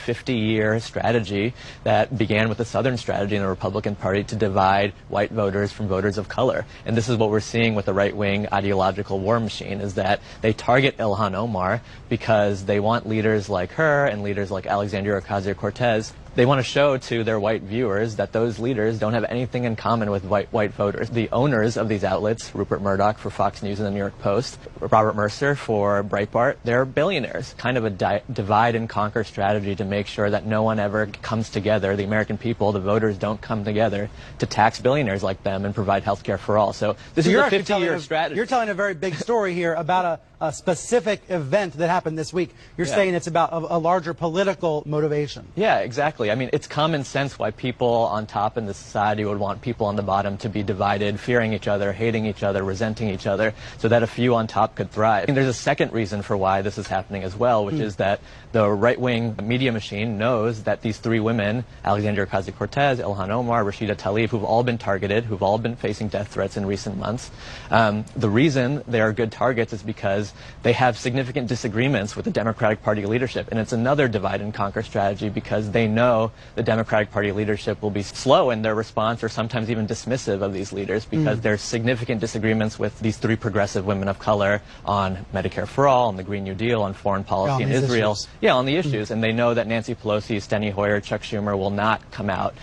50-year strategy that began with the Southern strategy in the Republican Party to divide white voters from voters of color. And this is what we're seeing with the right-wing ideological war machine, is that they target Ilhan Omar because they want leaders like her and leaders like Alexandria Ocasio-Cortez. They want to show to their white viewers that those leaders don't have anything in common with white voters. The owners of these outlets, Rupert Murdoch for Fox News and the New York Post, Robert Mercer for Breitbart, they're billionaires. Kind of a divide and conquer strategy to make sure that no one ever comes together. The American people, the voters, don't come together to tax billionaires like them and provide health care for all. So this is a 50-year strategy. You're telling a very big story here about a specific event that happened this week. You're saying it's about a larger political motivation. Yeah, exactly. I mean, it's common sense why people on top in the society would want people on the bottom to be divided, fearing each other, hating each other, resenting each other, so that a few on top could thrive. And there's a second reason for why this is happening as well, which is that the right-wing media machine knows that these three women, Alexandria Ocasio-Cortez, Ilhan Omar, Rashida Tlaib, who've all been targeted, who've all been facing death threats in recent months, the reason they are good targets is because they have significant disagreements with the Democratic Party leadership. And it's another divide and conquer strategy because they know the Democratic Party leadership will be slow in their response or sometimes even dismissive of these leaders because there's significant disagreements with these three progressive women of color on Medicare for all, on the Green New Deal, on foreign policy in Israel. Yeah, on the issues. And they know that Nancy Pelosi, Steny Hoyer, Chuck Schumer will not come out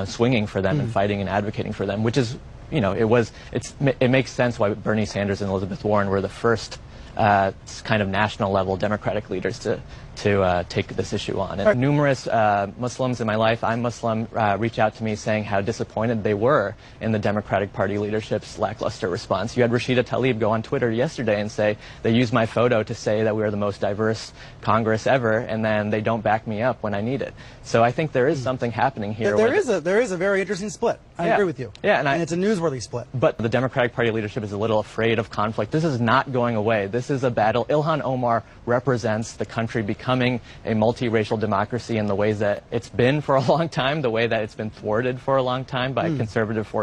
swinging for them and fighting and advocating for them, which is, you know, it makes sense why Bernie Sanders and Elizabeth Warren were the first kind of national level Democratic leaders to take this issue on. And numerous Muslims in my life, I'm Muslim, reach out to me saying how disappointed they were in the Democratic Party leadership's lackluster response. You had Rashida Tlaib go on Twitter yesterday and say they used my photo to say that we are the most diverse Congress ever, and then they don't back me up when I need it. So I think there is something happening here. There is a very interesting split. I agree with you. Yeah, and it's a newsworthy split. But the Democratic Party leadership is a little afraid of conflict. This is not going away. This is a battle. Ilhan Omar represents the country becoming a multiracial democracy in the ways that it's been for a long time, the way that it's been thwarted for a long time by conservative forces.